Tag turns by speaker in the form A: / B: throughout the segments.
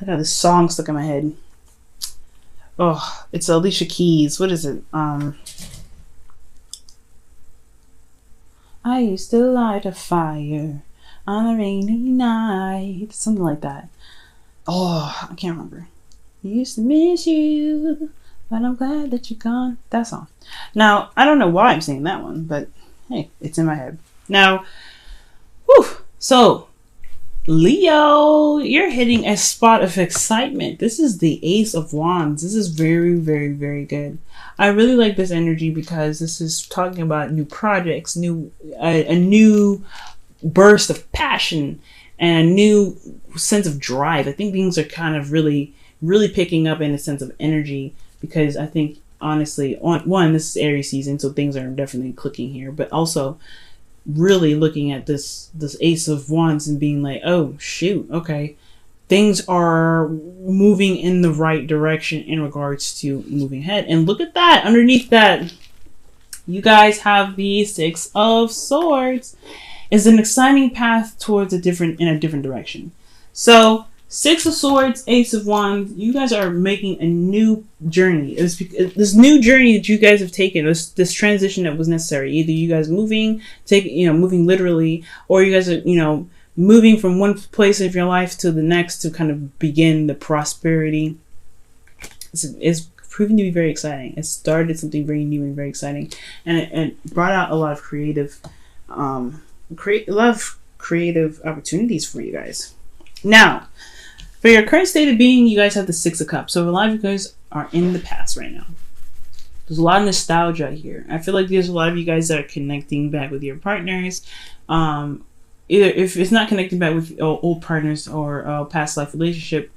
A: I got this song stuck in my head. Oh, it's Alicia Keys. What is it? I used to light a fire on a rainy night. Something like that. Oh, I can't remember. I used to miss you, but I'm glad that you're gone. That song. Now, I don't know why I'm singing that one, but hey, it's in my head. Now, whew, so Leo, you're hitting a spot of excitement. This is the Ace of Wands. This is very, very, very good. I really like this energy because this is talking about new projects, a new burst of passion, and a new sense of drive. I think things are kind of really, really picking up in a sense of energy because I think honestly, this is Aries season, so things are definitely clicking here, but also really looking at this Ace of Wands and being like, oh shoot, okay, things are moving in the right direction in regards to moving ahead. And look at that, underneath that, you guys have the Six of Swords. It's an exciting path towards in a different direction. So Six of Swords, Ace of Wands, you guys are making a new journey. This new journey that you guys have taken, this transition that was necessary. Either you guys moving literally, or you guys are, moving from one place of your life to the next to kind of begin the prosperity. It's proving to be very exciting. It started something very new and very exciting, and it brought out a lot of creative opportunities for you guys. Now, for your current state of being, you guys have the Six of Cups. So a lot of you guys are in the past right now. There's a lot of nostalgia here. I feel like there's a lot of you guys that are connecting back with your partners. Either if it's not connecting back with old partners or a past life relationship,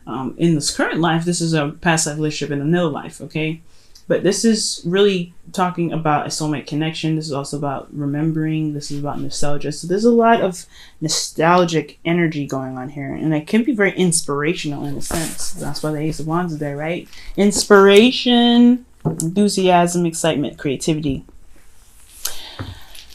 A: in this current life, this is a past life relationship in another life, okay? But this is really talking about a soulmate connection. This is also about remembering. This is about nostalgia. So there's a lot of nostalgic energy going on here. And it can be very inspirational in a sense. That's why the Ace of Wands is there, right? Inspiration, enthusiasm, excitement, creativity.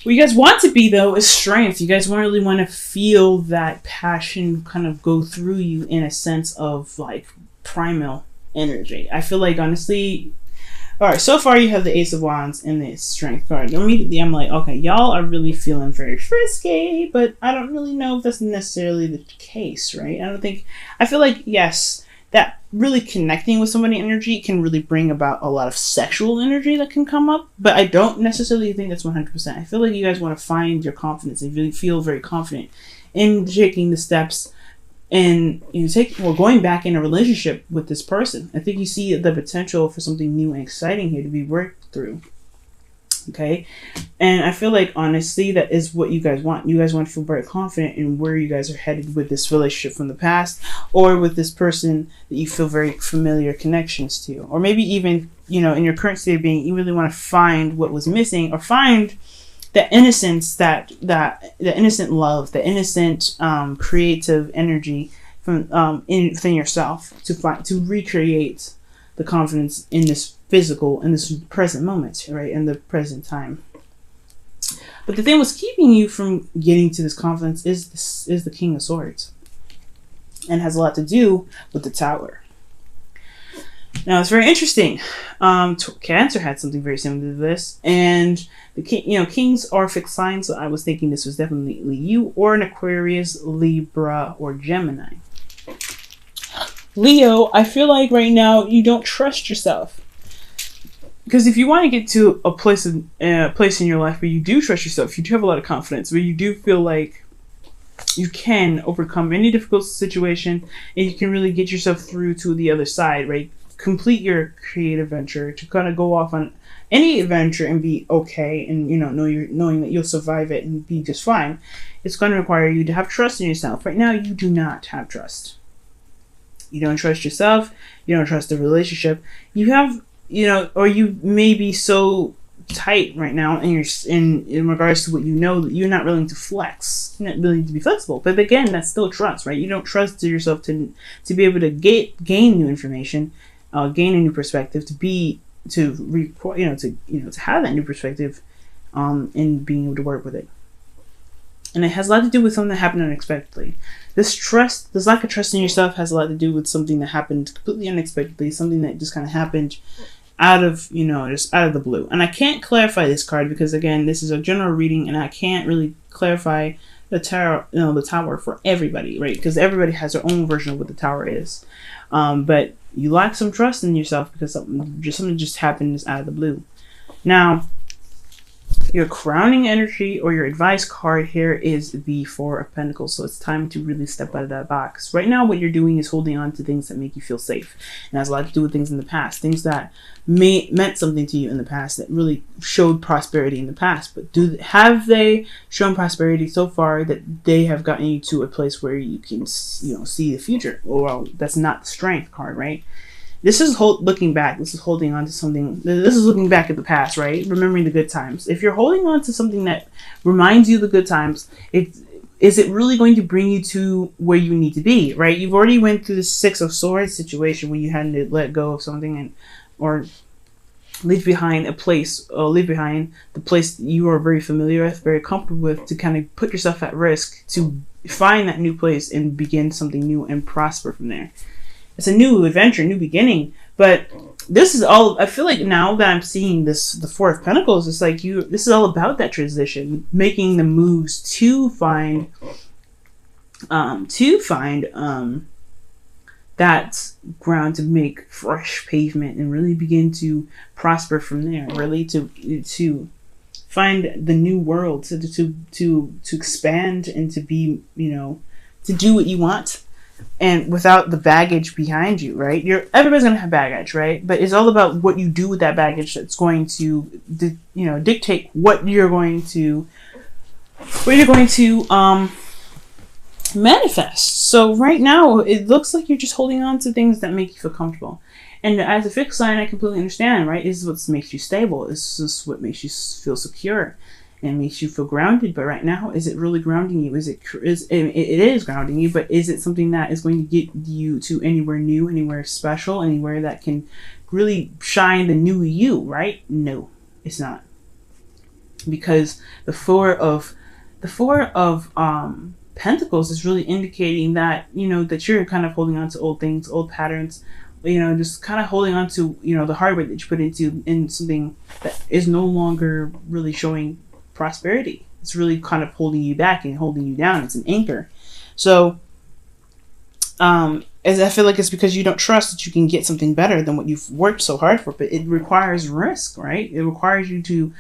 A: What you guys want to be, though, is strength. You guys really want to feel that passion kind of go through you in a sense of like primal energy. I feel like, honestly, all right, so far you have the Ace of Wands and the Strength card. Immediately I'm like, okay, y'all are really feeling very frisky, but I don't really know if that's necessarily the case, right? I feel like, yes, that really connecting with somebody energy can really bring about a lot of sexual energy that can come up, but I don't necessarily think that's 100%. I feel like you guys want to find your confidence and really feel very confident in taking the steps and going back in a relationship with this person. I think you see the potential for something new and exciting here to be worked through. Okay, and I feel like honestly that is what you guys want. You guys want to feel very confident in where you guys are headed with this relationship from the past, or with this person that you feel very familiar connections to, or maybe even in your current state of being, you really want to find what was missing, or find the innocence, the innocent love, the innocent creative energy from within yourself to recreate the confidence in this present moment, right, in the present time. But the thing what's keeping you from getting to this confidence is the King of Swords, and has a lot to do with the Tower. Now it's very interesting. Cancer had something very similar to this, and the kings are fixed signs. So I was thinking this was definitely you, or an Aquarius, Libra, or Gemini. Leo, I feel like right now you don't trust yourself, because if you want to get to a place in your life where you do trust yourself, you do have a lot of confidence, where you do feel like you can overcome any difficult situation, and you can really get yourself through to the other side, right? Complete your creative venture, to kind of go off on any adventure and be okay, and knowing that you'll survive it and be just fine. It's going to require you to have trust in yourself. Right now, you do not have trust. You don't trust yourself. You don't trust the relationship. You have, or you may be so tight right now in regards to what that you're not willing to flex. You're not willing to be flexible. But again, that's still trust, right? You don't trust yourself to be able to gain new information, gain a new perspective, to have that new perspective, and being able to work with it. And it has a lot to do with something that happened unexpectedly. This lack of trust in yourself has a lot to do with something that happened completely unexpectedly, something that just kind of happened out of, just out of the blue. And I can't clarify this card because, again, this is a general reading and I can't really clarify the tower for everybody, right? Because everybody has their own version of what the tower is. But you lack some trust in yourself because something just happened out of the blue. Now, your crowning energy or your advice card here is the Four of Pentacles. So it's time to really step out of that box. Right now, what you're doing is holding on to things that make you feel safe. And has a lot to do with things in the past. Things that meant something to you in the past, that really showed prosperity in the past. But have they shown prosperity so far that they have gotten you to a place where you can, see the future? Well, that's not the Strength card, right? This is looking back. This is holding on to something. This is looking back at the past, right? Remembering the good times. If you're holding on to something that reminds you of the good times, is it really going to bring you to where you need to be, right? You've already went through the Six of Swords situation where you had to let go of something or leave behind a place, or leave behind the place that you are very familiar with, very comfortable with, to kind of put yourself at risk to find that new place and begin something new and prosper from there. It's a new adventure, new beginning. But this is all, I feel like now that I'm seeing the Four of Pentacles, it's like this is all about that transition, making the moves to find that ground, to make fresh pavement and really begin to prosper from there, really to find the new world, to expand and to be, to do what you want. And without the baggage behind you, right? Everybody's gonna have baggage, right? But it's all about what you do with that baggage that's going to, dictate what you're going to manifest. So right now, it looks like you're just holding on to things that make you feel comfortable. And as a fixed sign, I completely understand, right? This is what makes you stable. This is what makes you feel secure and makes you feel grounded. But right now, is it really grounding you? It is grounding you, but is it something that is going to get you to anywhere new, anywhere special, anywhere that can really shine the new you, right? No, it's not. Because the Four of Pentacles is really indicating that, that you're kind of holding on to old things, old patterns, just kind of holding on to, the hard work that you put in something that is no longer really showing prosperity. It's really kind of holding you back and holding you down. It's an anchor. So as I feel like it's because you don't trust that you can get something better than what you've worked so hard for. But it requires risk, right? It requires you to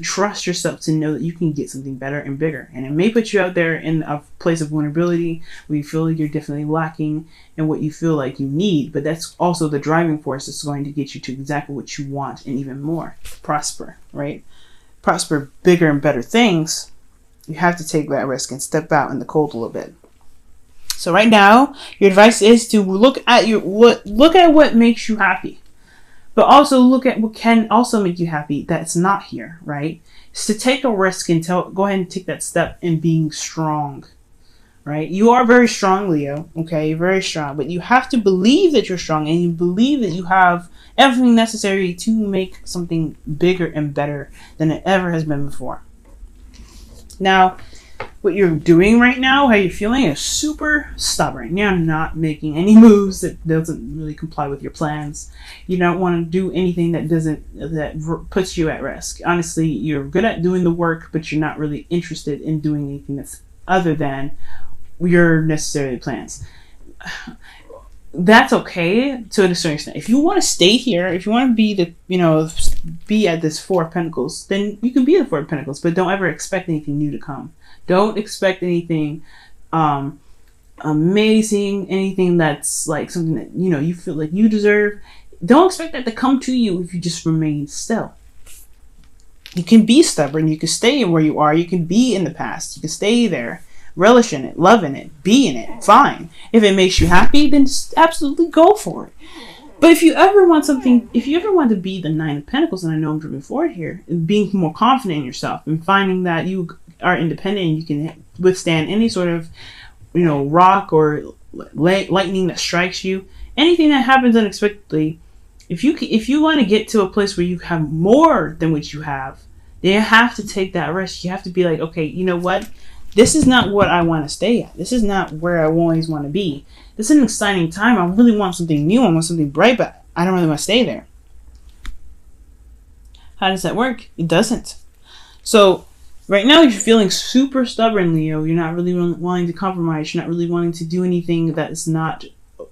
A: trust yourself, to know that you can get something better and bigger. And it may put you out there in a place of vulnerability where you feel like you're definitely lacking in what you feel like you need. But that's also the driving force that's going to get you to exactly what you want and even more. Prosper, right? Prosper bigger and better things. You have to take that risk and step out in the cold a little bit. So right now, your advice is to look at what makes you happy, but also look at what can also make you happy that's not here, right? It's to take a risk and go ahead and take that step in being strong, right? You are very strong, Leo, okay? You're very strong, but you have to believe that you're strong and you believe that you have everything necessary to make something bigger and better than it ever has been before. Now, what you're doing right now, how you're feeling, is super stubborn. You're not making any moves that doesn't really comply with your plans. You don't want to do anything that puts you at risk. Honestly, you're good at doing the work, but you're not really interested in doing anything that's other than your necessary plans. That's okay to a certain extent. If you want to stay here, if you want to be be at this Four of Pentacles, then you can be the Four of Pentacles, but don't ever expect anything new to come. Don't expect anything amazing, anything that's like something that, you feel like you deserve. Don't expect that to come to you if you just remain still. You can be stubborn. You can stay where you are. You can be in the past. You can stay there. Relish in it, love in it, be in it, fine. If it makes you happy, then just absolutely go for it. But if you ever want to be the Nine of Pentacles, and I know I'm moving forward here, and being more confident in yourself and finding that you are independent and you can withstand any sort of, rock or lightning that strikes you, anything that happens unexpectedly, if you want to get to a place where you have more than what you have, then you have to take that risk. You have to be like, okay, you know what? this is not what I want to stay at. This is not where I always want to be. This is an exciting time. I really want something new. I want something bright, but I don't really want to stay there. How does that work? It doesn't. So right now you're feeling super stubborn, Leo. You're not really wanting to compromise. You're not really wanting to do anything that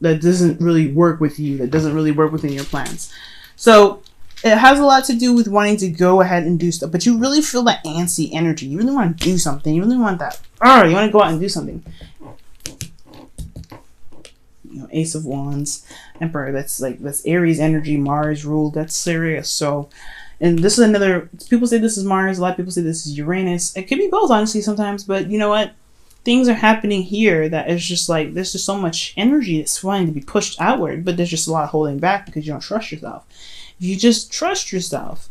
A: doesn't really work with you, that doesn't really work within your plans. So it has a lot to do with wanting to go ahead and do stuff, but you really feel that antsy energy. You really want to do something. You really want that. You want to go out and do something. Ace of Wands, Emperor. That's Aries energy, Mars ruled. That's serious. So. And this is another, people say this is Mars, a lot of people say this is Uranus. It could be both, honestly, sometimes, but you know what? Things are happening here that is just there's just so much energy that's wanting to be pushed outward, but there's just a lot of holding back because you don't trust yourself. If you just trust yourself,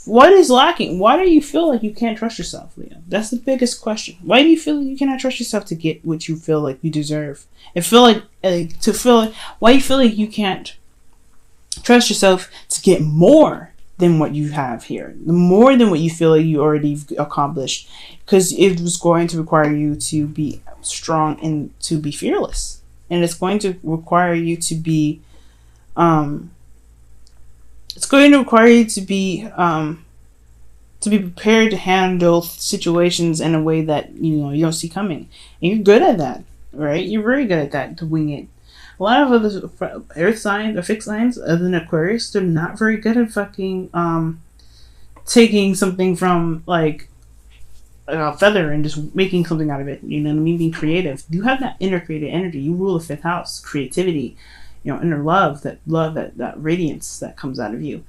A: what is lacking? Why do you feel like you can't trust yourself, Leo? That's the biggest question. Why do you feel like you cannot trust yourself to get what you feel like you deserve? Why do you feel like you can't trust yourself to get more than what you have here, more than what you feel like you already accomplished, because it was going to require you to be strong and to be fearless, and it's going to require you to be prepared to handle situations in a way that you don't see coming, and you're good at that, right? You're very good at that, to wing it. A lot of other earth signs or fixed signs, other than Aquarius, they're not very good at fucking taking something from a feather and just making something out of it. You know what I mean? Being creative. You have that inner creative energy. You rule the 5th house, creativity. Inner love, that radiance that comes out of you.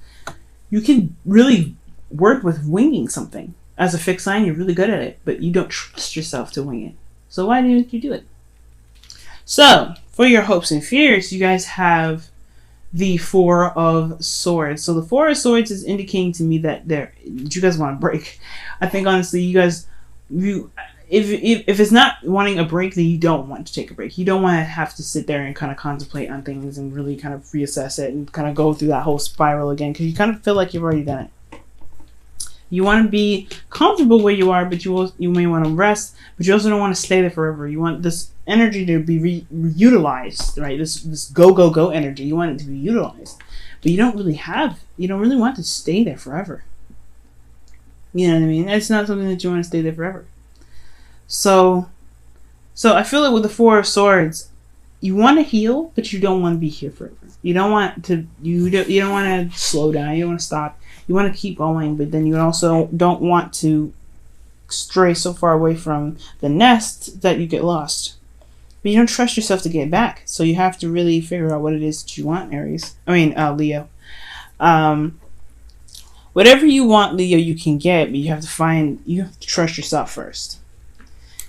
A: You can really work with winging something. As a fixed sign, you're really good at it, but you don't trust yourself to wing it. So why didn't you do it? So, for your hopes and fears, you guys have the 4 of Swords. So the 4 of Swords is indicating to me that you guys want a break. I think honestly, you guys, if it's not wanting a break, then you don't want to take a break. You don't want to have to sit there and kind of contemplate on things and really kind of reassess it and kind of go through that whole spiral again, because you kind of feel like you've already done it. You want to be comfortable where you are, but you may want to rest, but you also don't want to stay there forever. You want this energy to be utilized, right? This go energy. You want it to be utilized, but you don't really want to stay there forever. You know what I mean? It's not something that you want to stay there forever. So I feel like with the 4 of Swords, you want to heal, but you don't want to be here forever. You don't want to slow down. You don't want to stop. You want to keep going, but then you also don't want to stray so far away from the nest that you get lost. But you don't trust yourself to get back. So you have to really figure out what it is that you want, Leo. Whatever you want, Leo, you can get, but you have to trust yourself first.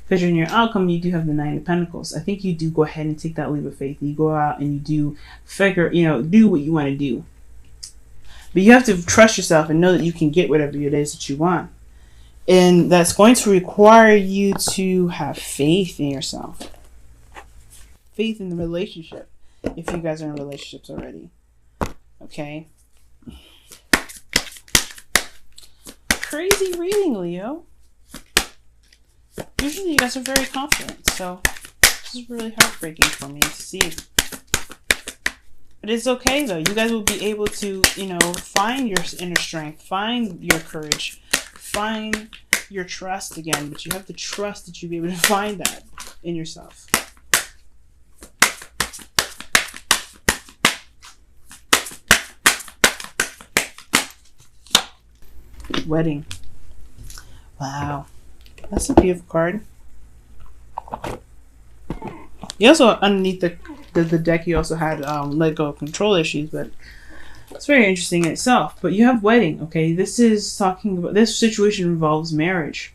A: Because in your outcome, you do have the 9 of Pentacles. I think you do go ahead and take that leap of faith. You go out and you do do what you want to do. But you have to trust yourself and know that you can get whatever it is that you want. And that's going to require you to have faith in yourself. Faith in the relationship. If you guys are in relationships already. Okay? Crazy reading, Leo. Usually you guys are very confident. So this is really heartbreaking for me to see. But it's okay though. You guys will be able to, find your inner strength, find your courage, find your trust again. But you have to trust that you'll be able to find that in yourself. Wedding. Wow. That's a beautiful card. You also, underneath the deck, you also had let go of control issues, but it's very interesting in itself. But you have wedding, okay? This situation involves marriage.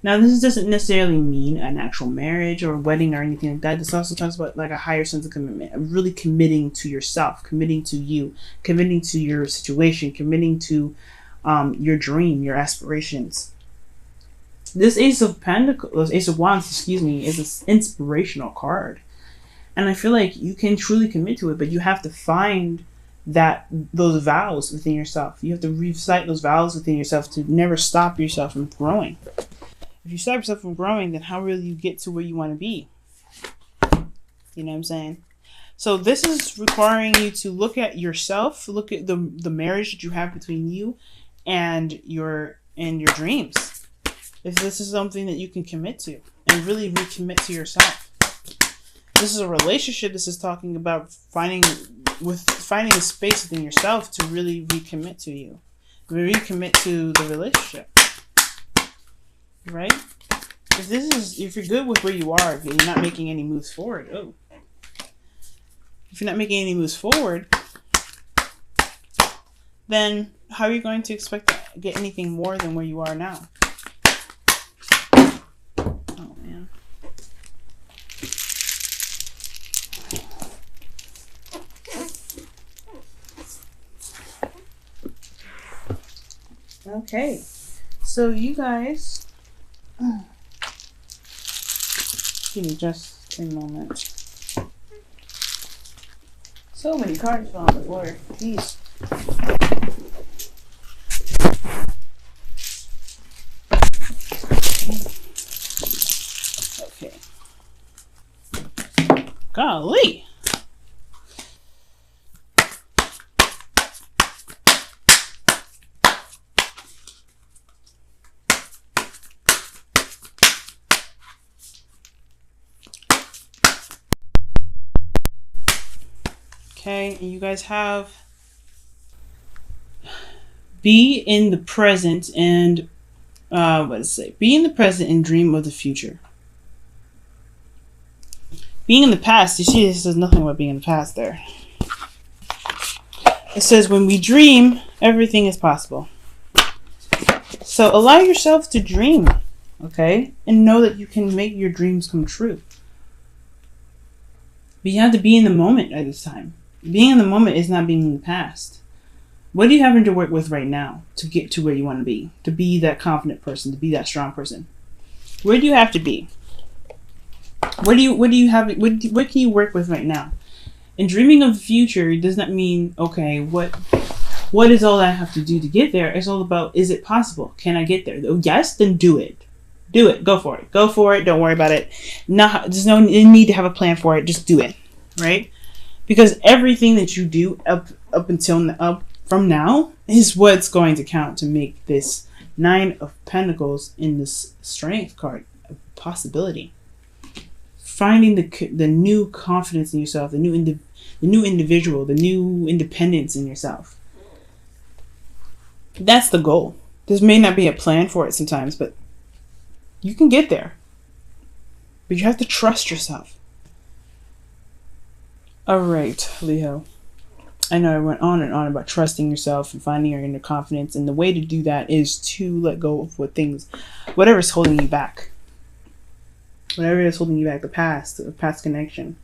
A: Now, this doesn't necessarily mean an actual marriage or wedding or anything like that. This also talks about a higher sense of commitment, really committing to yourself, committing to you, committing to your situation, committing to your dream, your aspirations. This Ace of Wands, is an inspirational card. And I feel like you can truly commit to it, but you have to find those vows within yourself. You have to recite those vows within yourself to never stop yourself from growing. If you stop yourself from growing, then how will you get to where you want to be? You know what I'm saying? So this is requiring you to look at yourself, look at the marriage that you have between you and your dreams. If this is something that you can commit to and really recommit to yourself. This is a relationship. This is talking about finding a space within yourself to really recommit to you. Recommit to the relationship. Right? If you're good with where you are, if you're not making any moves forward, if you're not making any moves forward, then how are you going to expect to get anything more than where you are now? Oh, man. Okay. So you guys, give me just a moment. So many cards fell on the floor. Jeez. Okay. Golly. Okay, and you guys have be in the present and what does it say? Be in the present and dream of the future. Being in the past, you see, this says nothing about being in the past there. It says when we dream, everything is possible. So allow yourself to dream, okay? And know that you can make your dreams come true. But you have to be in the moment at this time. Being in the moment is not being in the past. What do you have to work with right now to get to where you want to be that confident person, to be that strong person? Where do you have to be? What can you work with right now? And dreaming of the future does not mean, okay, what is all I have to do to get there? It's all about, is it possible? Can I get there? Oh, yes, then do it. Do it. Go for it. Go for it. Don't worry about it. There's no need to have a plan for it. Just do it. Right? Because everything that you do up from now is what's going to count to make this Nine of Pentacles in this Strength card a possibility. Finding the new confidence in yourself, the new individual, the new independence in yourself. That's the goal. There may not be a plan for it sometimes, but you can get there. But you have to trust yourself. All right, Leo. I know I went on and on about trusting yourself and finding your inner confidence. And the way to do that is to let go of whatever's holding you back. Whatever is holding you back, the past connection,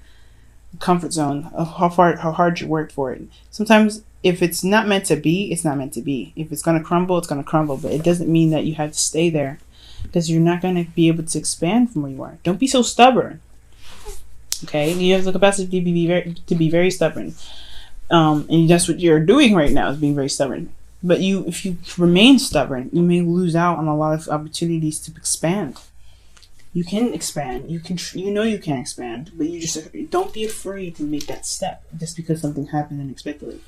A: the comfort zone, how hard you worked for it. Sometimes if it's not meant to be, it's not meant to be. If it's going to crumble, it's going to crumble. But it doesn't mean that you have to stay there, because you're not going to be able to expand from where you are. Don't be so stubborn. Okay, you have the capacity to be very stubborn, and that's what you're doing right now, is being very stubborn. But if you remain stubborn, you may lose out on a lot of opportunities to expand. You can expand. You can expand, but you just don't be afraid to make that step just because something happened unexpectedly.